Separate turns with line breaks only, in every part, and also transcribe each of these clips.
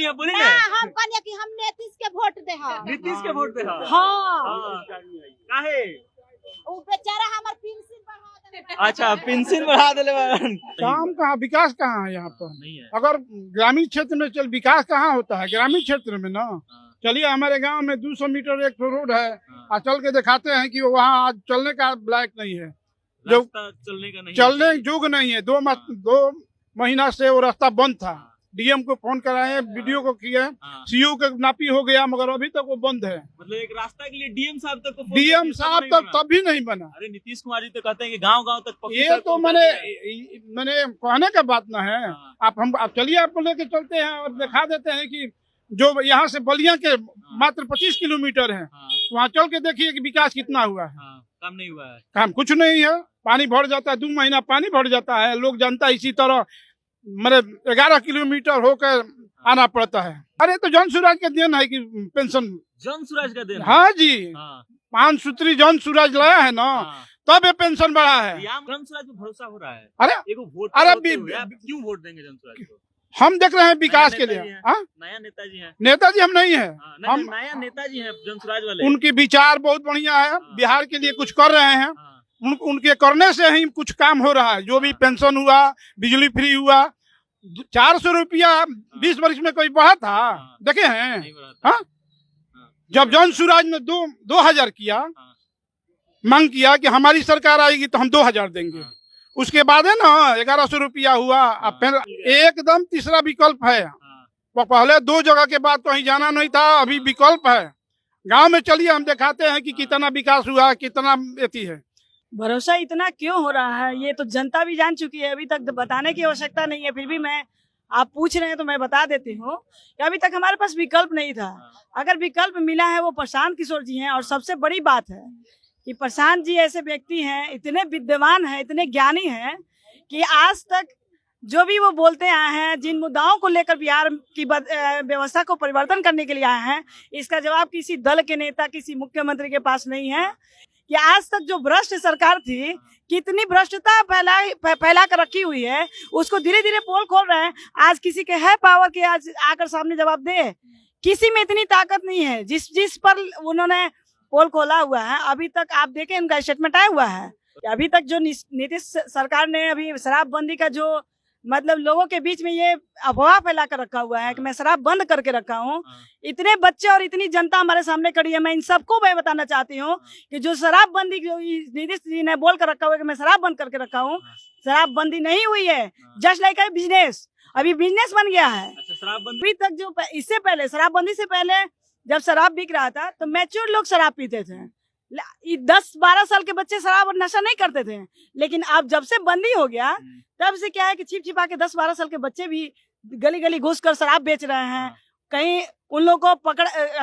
है, बोली
ना
ना
हम कहलिए कि हम नीतीश के वोट दे
नीतीश के वोट दे
हाँ
काहे
वो बेचारा हमार पेंशन बढ़ा देले।
अच्छा पेंशन बढ़ा देले बारन।
काम कहाँ, विकास कहाँ है यहाँ पर?
नहीं है।
अगर ग्रामीण क्षेत्र में चल विकास कहाँ होता है? ग्रामीण क्षेत्र में ना चलिए हमारे गांव में 200 मीटर एक रोड है, आज चल के दिखाते हैं कि वहाँ आज चलने का लायक नहीं है, जो
रास्ता चलने का नहीं
चलने योग्य नहीं है। 2 महीना से वो रास्ता बंद था। डीएम को फोन कराए, वीडियो को किए, सीयू के नापी हो गया, मगर अभी तक वो बंद है।
मतलब एक रास्ता के लिए डीएम साहब तक
डीएम साहब तक तभी नहीं बना।
अरे नीतीश कुमार जी तो कहते हैं कि गांव-गांव तक पक्की
ये
सड़क
तो मैंने कहने का बात ना है। आप चलिए, आपको लेके चलते हैं और दिखा देते हैं कि जो यहाँ से बलिया के मात्र 25 किलोमीटर है, वहाँ चल के देखिए कि विकास कितना हुआ है।
काम नहीं हुआ है।
काम कुछ नहीं है। पानी भर जाता है, 2 महीना पानी भर जाता है, लोग जनता इसी तरह मतलब 11 किलोमीटर होकर आना पड़ता है। अरे तो जन सुराज का देन है कि पेंशन
जन सुराज का दिन।
हाँ जी, 5 सूत्री जन सुराज लाया है ना, तब ये पेंशन बढ़ा है।
जन सुराज पे भरोसा हो रहा है।
अरे
वोट क्यों वोट देंगे जन सुराज को?
हम देख रहे हैं विकास के लिए।
नया नेताजी हैं।
नेताजी हम नहीं है, हम
नया नेताजी हैं जन सुराज वाले।
उनके विचार बहुत बढ़िया है, बिहार के लिए कुछ कर रहे हैं। उनके करने से ही कुछ काम हो रहा है। जो भी पेंशन हुआ, बिजली फ्री हुआ, 400 रुपया 20 वर्ष में कोई बढ़ा था? देखे हैं? हाँ, जब जन सुराज ने 2000 किया, मांग किया कि हमारी सरकार आएगी तो हम 2000 देंगे, उसके बाद है ना 1100 रुपया हुआ। अब एकदम तीसरा विकल्प है। वो पहले 2 जगह के बाद कहीं जाना नहीं था, अभी विकल्प है। गांव में चलिए, हम दिखाते हैं कि कितना विकास हुआ, कितना एथी है।
भरोसा इतना क्यों हो रहा है, ये तो जनता भी जान चुकी है। अभी तक बताने की आवश्यकता नहीं है, फिर भी आप पूछ रहे हैं तो मैं बता देती हूँ कि अभी तक हमारे पास विकल्प नहीं था। अगर विकल्प मिला है वो प्रशांत किशोर जी हैं। और सबसे बड़ी बात है कि प्रशांत जी ऐसे व्यक्ति हैं, इतने विद्वान हैं, इतने ज्ञानी हैं कि आज तक जो भी वो बोलते आए हैं, जिन मुद्दाओं को लेकर बिहार की व्यवस्था को परिवर्तन करने के लिए आए हैं, इसका जवाब किसी दल के नेता, किसी मुख्यमंत्री के पास नहीं है। कि आज तक जो भ्रष्ट सरकार थी, कितनी भ्रष्टता फैला कर रखी हुई है, उसको धीरे धीरे पोल खोल रहे हैं। आज किसी के है पावर के आज आकर सामने जवाब दे, किसी में इतनी ताकत नहीं है जिस पर उन्होंने पोल खोला हुआ है। अभी तक आप देखें, उनका स्टेटमेंट आया हुआ है कि अभी तक जो नीतीश सरकार ने अभी शराबबंदी का जो मतलब लोगों के बीच में ये अफवाह फैला कर रखा हुआ है कि मैं शराब बंद करके रखा हूँ। इतने बच्चे और इतनी जनता हमारे सामने खड़ी है। मैं इन सबको मैं बताना चाहती हूँ कि जो शराबबंदी जो नीतीश जी ने बोल कर रखा हुआ है कि मैं शराब बंद करके रखा हूँ, शराबबंदी नहीं हुई है। जस्ट लाइक ए बिजनेस, अभी बिजनेस बन गया है। अभी तक जो इससे पहले शराबबंदी से पहले जब शराब बिक रहा था तो मैच्योर लोग शराब पीते थे। 10-12 साल के बच्चे शराब और नशा नहीं करते थे। लेकिन अब जब से बंदी हो गया, तब से क्या है कि छिपा के 10-12 साल के बच्चे भी गली गली घुस कर शराब बेच रहे हैं। कहीं उन लोगों को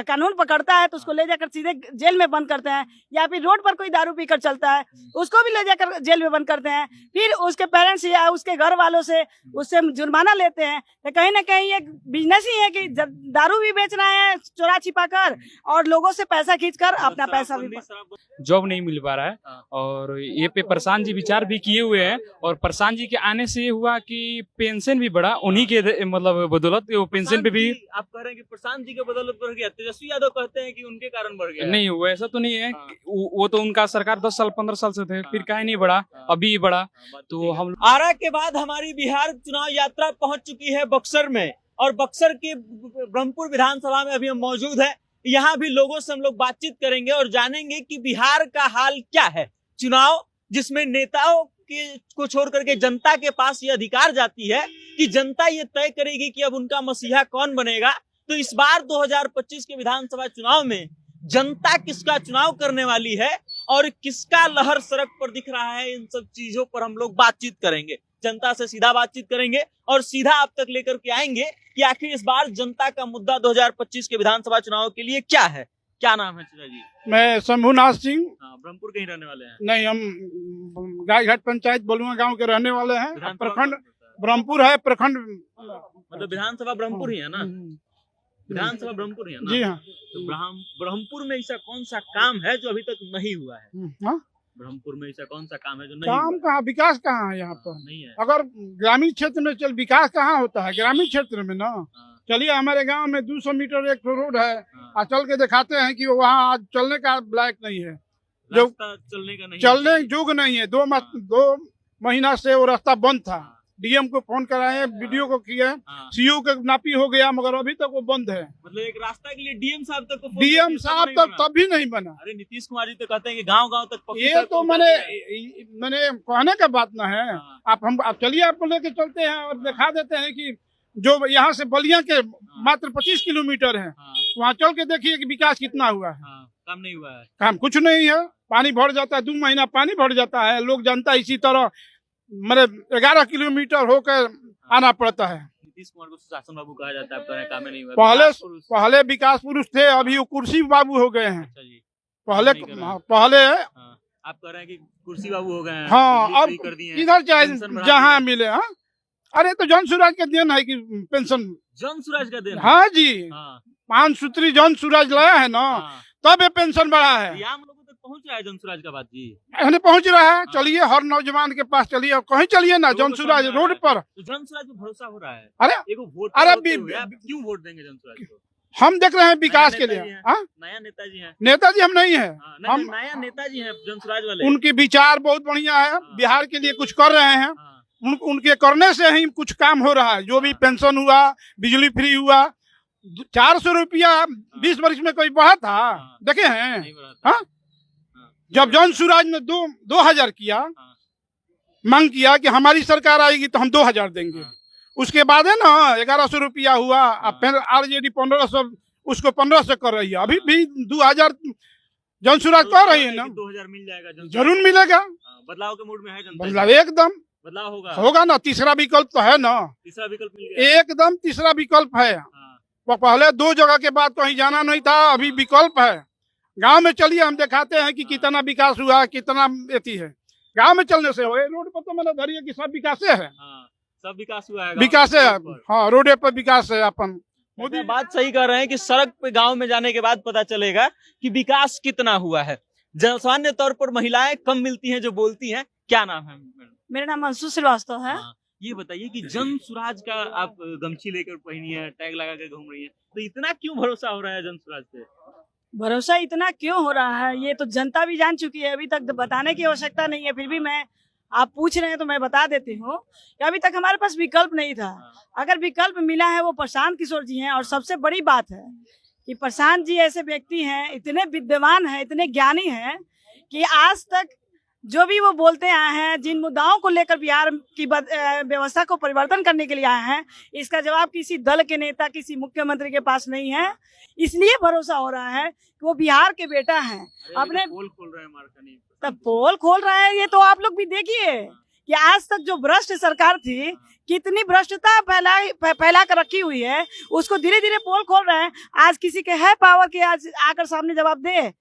कानून पकड़ता है तो उसको ले जाकर सीधे जेल में बंद करते हैं, या फिर रोड पर कोई दारू पीकर चलता है उसको भी ले जाकर जेल में बंद करते हैं। फिर उसके पेरेंट्स या उसके घर वालों से उससे जुर्माना लेते हैं। तो कहीं ना कहीं ये बिजनेस ही है कि दारू भी बेच रहे हैं चोरा छिपा कर, और लोगों से पैसा खींच कर अपना पैसा भी।
जॉब नहीं मिल पा रहा है, और ये पे प्रशांत जी विचार भी किए हुए हैं। और प्रशांत जी के आने से ये हुआ कि पेंशन भी बढ़ा, उन्हीं के मतलब बदौलत वो पेंशन पे भी।
आप कह रहे हैं कि प्रशांत जी के बदौलत बढ़ गया, तेजस्वी यादव कहते हैं कि उनके कारण बढ़ गया।
नहीं, वैसा तो नहीं है। वो तो उनका सरकार 10 साल 15 साल से थे, फिर काहे नहीं बढ़ा, अभी बढ़ा। तो हम
आरा के बाद हमारी बिहार चुनाव यात्रा पहुंच चुकी है बक्सर में, और बक्सर के ब्रह्मपुर विधानसभा में अभी हम मौजूद है। यहाँ भी लोगों से हम लोग बातचीत करेंगे और जानेंगे कि बिहार का हाल क्या है। चुनाव जिसमें नेताओं को छोड़ करके जनता के पास ये अधिकार जाती है कि जनता ये तय करेगी कि अब उनका मसीहा कौन बनेगा। तो इस बार 2025 के विधानसभा चुनाव में जनता किसका चुनाव करने वाली है और किसका लहर सड़क पर दिख रहा है, इन सब चीजों पर हम लोग बातचीत करेंगे। जनता से सीधा बातचीत करेंगे और सीधा आप तक लेकर के आएंगे कि आखिर इस बार जनता का मुद्दा 2025 के विधानसभा चुनाव के लिए क्या है। क्या नाम है चाचा जी?
मैं शंभुनाथ सिंह।
ब्रह्मपुर के ही रहने वाले हैं?
नहीं, हम गायघाट पंचायत बलुआ गांव के रहने वाले हैं। प्रखंड ब्रह्मपुर है, प्रखंड
मतलब विधानसभा ब्रह्मपुर ही है ना? विधानसभा ब्रह्मपुर ही है ना?
जी हाँ।
तो ब्रह्मपुर में ऐसा कौन सा काम है जो अभी तक नहीं हुआ है? ब्रह्मपुर में ऐसा कौन सा काम है जो नहीं
काम कहाँ, विकास कहाँ है यहाँ पर?
नहीं है।
अगर ग्रामीण क्षेत्र में चल विकास कहाँ होता है? ग्रामीण क्षेत्र में ना चलिए हमारे गांव में 200 मीटर एक रोड है,
हाँ।
आज चल के दिखाते हैं कि वहाँ आज चलने का लायक नहीं है, जो
रास्ता चलने का नहीं
चलने
है।
योग्य नहीं है। 2 महीना से वो रास्ता बंद था।
हाँ।
डीएम को फोन कराए, वीडियो को किए,
हाँ।
सीओ का नापी हो गया, मगर अभी तक वो बंद है।
मतलब एक रास्ता के लिए डीएम साहब तक को फोन
डीएम
किया,
साहब
नहीं
तक
बना।
तभी नहीं बना।
अरे नीतीश कुमार जी तो कहते हैं कि गांव गांव तक पक्की
ये
सड़क
तो
पहुंचा
मैंने
दिया है।
कहने का बात ना है।
हाँ।
आप चलिए, आपको लेके चलते हैं और दिखा देते हैं कि जो यहाँ से बलिया के मात्र 25 किलोमीटर है,
हाँ।
वहाँ चल के देखिए कि विकास कितना हुआ है।
हाँ, काम नहीं हुआ है।
काम कुछ नहीं है, पानी भर जाता है, 2 महीना पानी भर जाता है, लोग जनता इसी तरह मेरे 11 किलोमीटर होकर आना पड़ता है।
नीतीश कुमार को सुशासन बाबू कहा जाता है, आप कह रहे हैं काम नहीं हुआ।
पहले
विकास पुरुष।
पहले विकास पुरुष थे, अभी वो कुर्सी बाबू हो गए हैं।
अच्छा जी।
पहले
नहीं कर रहे हैं।
पहले
हाँ। आप कह रहे हैं कि कुर्सी बाबू हो गए हैं।
हाँ,
बिजली
अब
फ्री कर दिए हैं,
इधर चाहे
पेंशन बढ़ा
जहाँ
दिया।
मिले। हाँ, अरे तो जन सूरज के देन है कि पेंशन।
जन सूरज का दिन है।
हाँ जी,
हाँ।
5 सूत्री जन सूरज लाया है ना,
हाँ।
तब ये पेंशन बढ़ा है।
ये आम लोगों तक पहुंच रहा है जन सूरज का बात जी।
एहने पहुंच रहा है।
हाँ।
चलिए हर नौजवान के पास चलिए, कहीं चलिए ना,
लोगों
जन
को
सूरज
समझ आ
रोड
रहा है।
पर।
तो जन सूरज पे भरोसा हो रहा है।
अरे
एगो वोट
अरे
होते
बी-
हुए आप क्यों वोट देंगे जन सूरज को?
हम देख रहे हैं विकास के लिए।
नेताजी हैं।
हाँ,
नया नेताजी हैं।
नेताजी हम नहीं है।
हाँ, नहीं,
हम
नया नेताजी हैं जन सूरज वाले।
उनके विचार बहुत बढ़िया है, बिहार के लिए कुछ कर रहे हैं।
हाँ।
उनके करने से ही कुछ काम हो रहा है। जो भी पेंशन हुआ, बिजली फ्री हुआ, 400 रुपया 20 वर्ष में कोई बढ़ा था,
हाँ।
देखे हैं?
नहीं बढ़ाता।
हाँ? जब जन सूरज ने 2000 किया,
हाँ।
मांग किया कि हमारी सरकार आएगी तो हम 2000 देंगे।
हाँ।
उसके बाद है ना 1100 रुपया हुआ। अब फिर आरजेडी 1500, उसको 1500 कर रही है। अभी भी 2000 जन सूरज कर रही है ना,
2000 मिल जाएगा जन सूरज।
जरूर मिलेगा।
हाँ, बदलाव के मूड में है जनता।
मतलब एकदम
बदलाव होगा।
होगा ना। तीसरा विकल्प तो है ना,
तीसरा विकल्प मिल गया।
एकदम तीसरा विकल्प है।
हाँ।
पहले 2 जगह के बाद कहीं जाना नहीं था, अभी विकल्प है। गांव में चलिए, हम दिखाते हैं कि कितना विकास हुआ, कितना एती है। गांव में चलने से हो, रोड पर तो मैंने धरी है कि सब विकास है।
हाँ, सब विकास हुआ है।
विकास है। हाँ, रोडे पर विकास है। अपन
मोदी बात सही कर रहे हैं कि सड़क पे गांव में जाने के बाद पता चलेगा कि विकास कितना हुआ है। सामान्य तौर पर महिलाएं कम मिलती हैं जो बोलती हैं। क्या नाम है मैडम?
मेरा नाम अंशु श्रीवास्तव है।
हाँ, ये बताइए कि जन स्वराज का आप गमछी लेकर पहनी है, टैग लगा कर घूम रही है, तो इतना क्यों भरोसा हो रहा है जन स्वराज पे?
भरोसा इतना क्यों हो रहा है, ये तो जनता भी जान चुकी है, अभी तक बताने की आवश्यकता नहीं है। फिर भी आप पूछ रहे हैं तो मैं बता देती हूँ कि अभी तक हमारे पास विकल्प नहीं था। अगर विकल्प मिला है वो प्रशांत किशोर जी हैं। और सबसे बड़ी बात है कि प्रशांत जी ऐसे व्यक्ति हैं, इतने विद्वान हैं, इतने ज्ञानी हैं कि आज तक जो भी वो बोलते आए हैं, जिन मुद्दाओं को लेकर बिहार की व्यवस्था को परिवर्तन करने के लिए आए हैं, इसका जवाब किसी दल के नेता, किसी मुख्यमंत्री के पास नहीं है। इसलिए भरोसा हो रहा है कि वो बिहार के बेटा हैं। अपने
पोल खोल रहे हैं मार्कनी।
तब पोल खोल रहे हैं, ये तो आप लोग भी देखिए कि आज तक जो भ्रष्ट सरकार थी, कितनी भ्रष्टता फैला कर रखी हुई है, उसको धीरे धीरे पोल खोल रहे हैं। आज किसी के है पावर के आज आकर सामने जवाब दे,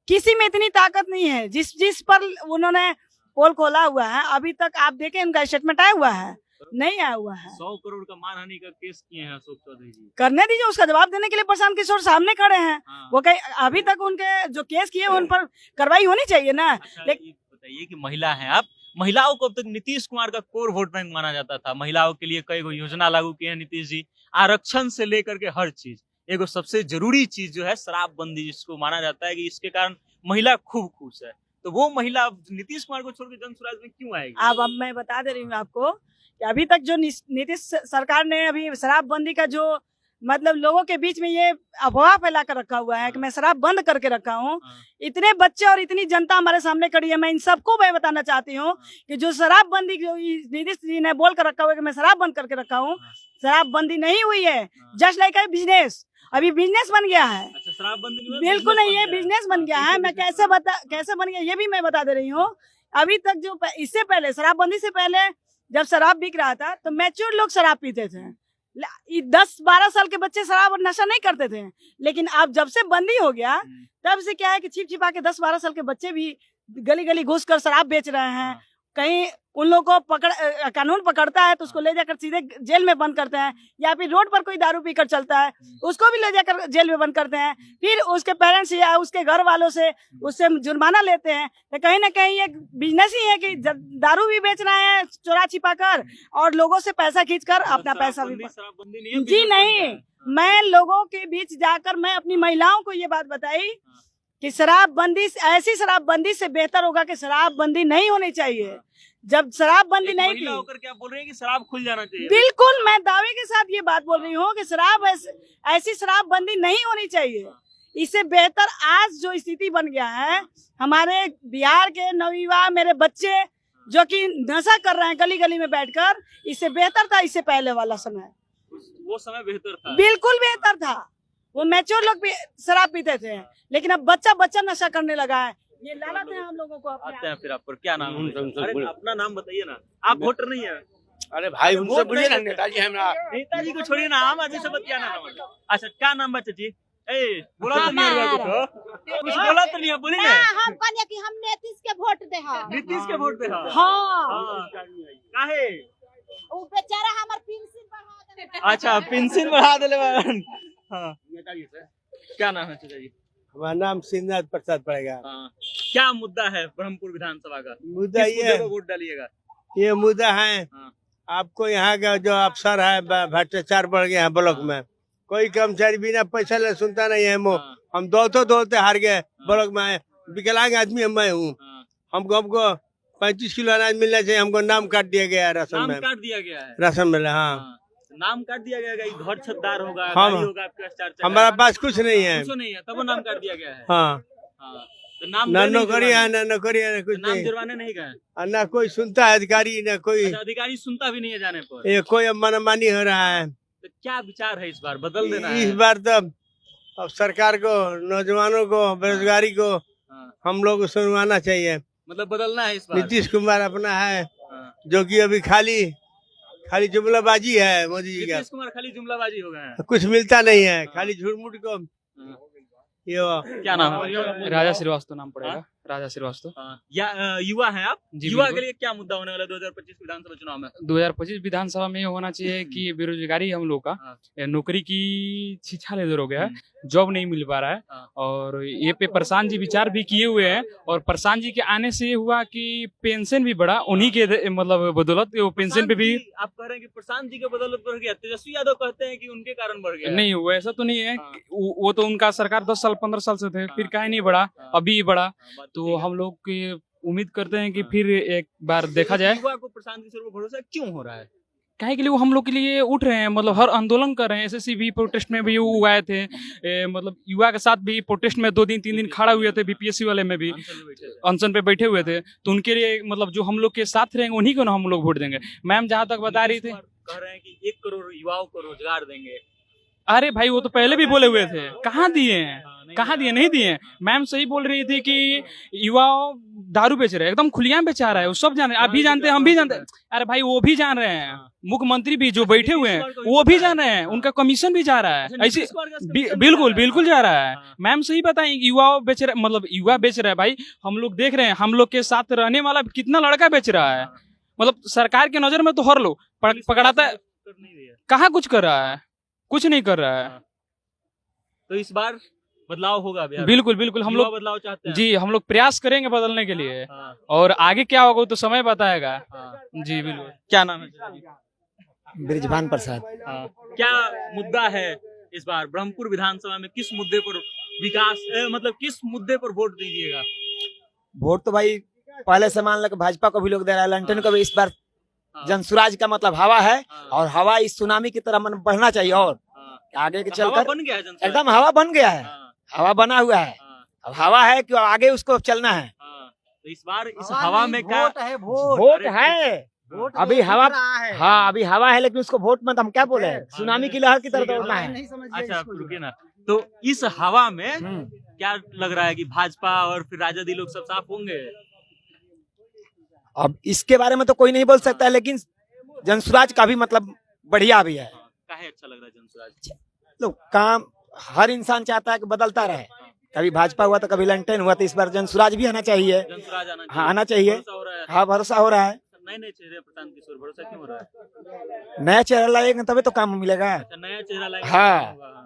किसी में इतनी ताकत नहीं है। जिस पर उन्होंने पोल खोला हुआ है, अभी तक आप देखें उनका स्टेटमेंट आया हुआ है, नहीं आया हुआ है।
100 करोड़ का मानहानि का केस किए हैं अशोक चौधरी जी।
करने दीजिए, उसका जवाब देने के लिए प्रशांत किशोर सामने खड़े हैं।
हाँ।
वो कहीं अभी तक उनके जो केस किए उन पर कार्रवाई होनी चाहिए ना।
अच्छा, ये बताइए कि महिला हैं आप, महिलाओं को अब तक नीतीश कुमार का कोर वोट बैंक माना जाता था। महिलाओं के लिए कई योजना लागू किए हैं नीतीश जी, आरक्षण से लेकर के हर चीज। एगो सबसे जरूरी चीज जो है शराबबंदी, जिसको माना जाता है कि इसके कारण महिला खूब खुश है। तो वो महिला नीतीश कुमार को छोड़ के जन स्वराज में क्यों आएगी?
अब मैं बता दे रही हूँ आपको कि अभी तक जो नीतीश सरकार ने अभी शराबबंदी का जो मतलब लोगों के बीच में ये अफवाह फैला कर रखा हुआ है कि मैं शराब बंद करके रखा हूँ। इतने बच्चे और इतनी जनता हमारे सामने खड़ी है, मैं इन सबको मैं बताना चाहती हूँ कि जो शराबबंदी जो नीतीश जी ने बोल कर रखा हुआ है कि मैं शराब बंद करके रखा हूँ, शराबबंदी नहीं हुई है। जस्ट लाइक बिजनेस, अभी बिजनेस बन गया है।
अच्छा, शराबबंदी नहीं हुआ,
बिल्कुल नहीं, ये
बन गया है।
बिजनेस बन गया है। मैं कैसे बन गया ये भी मैं बता दे रही हूँ। अभी तक जो इससे पहले शराबबंदी से पहले जब शराब बिक रहा था तो मैच्योर लोग शराब पीते थे। 10-12 साल के बच्चे शराब और नशा नहीं करते थे। लेकिन अब जब से बंदी हो गया तब से क्या है कि छिप छिपा के 10-12 साल के बच्चे भी गली गली घुस कर शराब बेच रहे हैं। कहीं उन लोगों को कानून पकड़ता है तो उसको ले जाकर सीधे जेल में बंद करते हैं, या फिर रोड पर कोई दारू पीकर चलता है उसको भी ले जाकर जेल में बंद करते हैं। फिर उसके पेरेंट्स या उसके घर वालों से उससे जुर्माना लेते हैं। तो कहीं ना कहीं एक बिजनेस ही है कि दारू भी बेच रहे हैं चोरा छिपा कर और लोगों से पैसा खींच कर अपना पैसा भी।
शराबबंदी नहीं है,
जी
बिजनेस बन
नहीं,
गया है।
मैं लोगों के बीच जाकर मैं अपनी महिलाओं को ये बात बताई कि शराबबंदी, ऐसी शराबबंदी से बेहतर होगा कि शराबबंदी नहीं होनी चाहिए। जब शराबबंदी नहीं
महिला
की,
होकर क्या बोल रहे हैं कि शराब खुल जाना चाहिए?
बिल्कुल मैं दावे के साथ ये बात बोल रही हूँ कि ऐसी शराबबंदी नहीं होनी चाहिए। इससे बेहतर आज जो स्थिति बन गया है, हमारे बिहार के नवयुवा, मेरे बच्चे जो कि नशा कर रहे हैं गली गली में बैठकर, इससे बेहतर था इससे पहले वाला समय।
वो समय बेहतर था,
बिल्कुल बेहतर था। वो मैच्योर लोग भी शराब पीते थे, लेकिन अब बच्चा बच्चा नशा करने लगा है। ये लालच है हम लोगों को।
आते हैं फिर आप पर। क्या नाम है? अरे अपना नाम बताइए ना, आप वोटर नहीं है।
अरे भाई उनसे बोलिए ना, नेताजी है ना।
नेताजी को छोड़िए ना, आम आदमी से बतियाना ना। अच्छा क्या नाम बच्चा जी? ए बोला तो नहीं है कुछ बोला तो नहीं है, बोली ना।
हम कहने कि हम नीतीश के वोट दे हा।
नीतीश के वोट दे।
हाँ
काहे?
वो बेचारा हमार पेंशन बढ़ा दे।
अच्छा पेंशन बढ़ा देले बारन। हाँ क्या नाम है चाचा जी?
हमारा नाम सिंहनाथ प्रसाद पड़ेगा।
हाँ क्या मुद्दा है ब्रह्मपुर विधानसभा का?
मुद्दा
किस
ये
मुद्दे पे वोट डालिएगा?
ये मुद्दा है,
हाँ।
आपको यहाँ का जो अफसर है भ्रष्टाचार बढ़ गया है ब्लॉक में। कोई कर्मचारी बिना पैसा ले सुनता नहीं है।
हाँ।
हम दौड़ते हार गए ब्लॉक में। विकलांग आदमी मैं हूँ।
हाँ।
हमको 35 किलो अनाज मिलना चाहिए, हमको नाम काट दिया गया है राशन
नाम
में।
काट दिया गया है।
राशन में हाँ।
हाँ। नाम काट दिया गया है, घर छतदार होगा,
हाँ।
गाड़ी होगा, आपके पास चार चक्का।
हमारा पास कुछ नहीं है।
कुछ नहीं है, तब वो नाम काट दिया गया है।
हाँ
हाँ। तो नाम
ना
नहीं
नौकरी है,
जुर्माने-
ना नौकरी है, ना कुछ
नाम
नहीं।
जुर्माने नहीं गए।
और ना कोई सुनता है अधिकारी, ना कोई।
अच्छा, अधिकारी सुनता भी नहीं है जाने पर।
ये कोई मनमानी हो रहा है।
तो क्या विचार है इस बार, बदल देना है?
इस बार तो अब सरकार को, नौजवानों को, बेरोजगारी को
हाँ।
हम लोग को सुनवाना चाहिए।
मतलब बदलना है इस बार।
नीतीश कुमार अपना है,
हाँ।
जो कि अभी खाली जुमलाबाजी है मोदी जी का।
नीतीश कुमार खाली जुमलाबाजी हो गए हैं।
कुछ मिलता नहीं है, खाली झूठ मूठ को।
हाँ।
ये
क्या नाम है?
राजा श्रीवास्तव नाम पड़ेगा।
हाँ?
राजा श्रीवास्तव।
हाँ। युवा हैं आप?
जी,
युवा
बिल्कुल।
के लिए क्या मुद्दा होने वाला 2025 विधानसभा चुनाव में?
2025 विधानसभा में ये होना चाहिए कि बेरोजगारी हम लोग का,
हाँ।
नौकरी की शिक्षा लेदर हो गया है, जॉब नहीं मिल पा रहा है।
हाँ।
और ये पे प्रशांत जी विचार भी किए हुए हैं, और प्रशांत जी के आने से ये हुआ कि पेंशन भी बढ़ा, उन्हीं के मतलब बदौलत वो पेंशन पे भी।
आप कह रहे हैं कि प्रशांत जी के बदौलत बढ़ गया, तेजस्वी यादव कहते हैं कि उनके कारण बढ़ गया।
नहीं, वो ऐसा तो नहीं है।
हाँ।
वो तो उनका सरकार 10 साल 15 साल से थे, फिर काहे नहीं बढ़ा,
हाँ।
अभी बढ़ा।
बात
तो
ठीक है।
हम लोग की उम्मीद करते हैं कि
हाँ।
फिर एक बार देखा जाए।
युवा को प्रशांत किशोर पर भरोसा क्यों हो रहा है?
काहे के लिए वो हम लोग के लिए उठ रहे हैं, मतलब हर आंदोलन कर रहे हैं। एसएससी भी प्रोटेस्ट में भी वो आए थे, मतलब युवा के साथ भी प्रोटेस्ट में 2 दिन 3 दिन खड़ा हुए थे। बीपीएससी वाले में भी
अनशन में बैठे थे।
अनशन पे बैठे हुए थे। तो उनके लिए मतलब जो हम लोग के साथ रहेंगे उन्हीं को ना हम लोग वोट देंगे। मैम जहाँ तक बता रही थी,
कह रहे हैं कि 1 करोड़ युवाओं को रोजगार देंगे।
अरे भाई वो तो पहले भी बोले हुए थे, कहाँ दिए हैं?
हाँ, नहीं
कहाँ
दिया।
दिए? नहीं दिए। मैम सही बोल रही थी कि युवा दारू बेच रहे हैं, एकदम खुलियाम बेचा रहा है। वो सब जान रहे हैं, आप भी जानते हैं, हम भी जानते हैं। अरे भाई वो भी जान रहे हैं, मुख्यमंत्री भी जो बैठे हुए हैं वो भी जान रहे हैं, उनका कमीशन भी जा रहा है।
अच्छा,
ऐसे
नीतीश कुमार का कमीशन
बिल्कुल
जा रहा है।
बिल्कुल जा रहा है।
हाँ।
मैम सही बताएं, युवा बेच रहे, मतलब युवा बेच रहे हैं भाई। हम लोग देख रहे हैं, हम लोग के साथ रहने वाला कितना लड़का बेच रहा है। मतलब सरकार के नजर में तो हर लोग
पुलिस
पकड़ाता है,
कर नहीं रही है।
कहाँ कुछ कर रहा है, कुछ नहीं कर रहा है।
तो इस बार बदलाव होगा बिहार में?
बिल्कुल बिल्कुल हम
युवा
लोग,
बदलाव चाहते हैं।
जी हम लोग प्रयास करेंगे बदलने के लिए,
हाँ,
और आगे क्या होगा वो तो समय बताएगा।
हाँ।
जी बिल्कुल।
क्या नाम है चाचा जी?
ब्रिजभान प्रसाद।
हाँ। क्या मुद्दा है इस बार ब्रह्मपुर विधानसभा में? किस मुद्दे पर विकास मतलब किस मुद्दे पर वोट दीजिएगा?
वोट तो भाई पहले से मान लो कि भाजपा को भी लोग दे रहा है, लंटन को भी। इस बार
हाँ,
जनसुराज का मतलब हवा है,
हाँ,
और हवा इस सुनामी की तरह मन बढ़ना चाहिए, और
हाँ।
आगे के
तो हवा
चलकर
बन गया है जनसभा?
एकदम हवा बन गया है,
हाँ,
हवा बना हुआ है।
हाँ,
अब हवा है कि आगे उसको चलना है।
हाँ। तो इस बार इस हवा में क्या
है, वोट है अभी हवा। हाँ अभी हवा है, लेकिन उसको वोट मत हम क्या बोले, सुनामी की लहर की तरह दौड़ना है।
अच्छा रुकिए ना, तो इस हवा में क्या लग रहा है कि भाजपा और फिर राजद लोग सब साफ होंगे?
अब इसके बारे में तो कोई नहीं बोल सकता है, लेकिन जनसुराज का भी मतलब बढ़िया भी है।
काहे अच्छा लग रहा है जनसुराज?
लोग काम हर इंसान चाहता है कि बदलता रहे। कभी भाजपा हुआ तो कभी लंटन हुआ, तो इस बार जनसुराज भी आना चाहिए।
जनसुराज आना चाहिए।
हाँ आना चाहिए।
भरोसा हो रहा है?
हाँ भरोसा हो रहा है।
नए नए चेहरे प्रशांत किशोर, भरोसा क्यों हो रहा है?
नया चेहरा लाएंगे तभी तो काम मिलेगा।
अच्छा, नया चेहरा लाएंगे
हाँ।
तो होगा।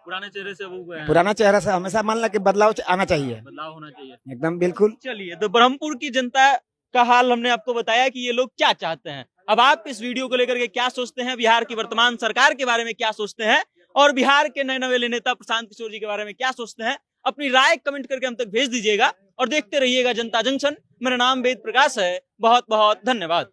पुराने चेहरे से वो गए हैं।
पुराना चेहरा से हमेशा मान ला कि बदलाव आना चाहिए,
बदलाव होना चाहिए।
एकदम बिल्कुल।
चलिए, तो ब्रह्मपुर की जनता का हाल हमने आपको बताया कि ये लोग क्या चाहते हैं। अब आप इस वीडियो को लेकर के क्या सोचते हैं, बिहार की वर्तमान सरकार के बारे में क्या सोचते हैं, और बिहार के नए नवेले नेता प्रशांत किशोर जी के बारे में क्या सोचते हैं, अपनी राय कमेंट करके हम तक भेज दीजिएगा और देखते रहिएगा जनता जंक्शन। मेरा नाम वेद प्रकाश है। बहुत बहुत धन्यवाद।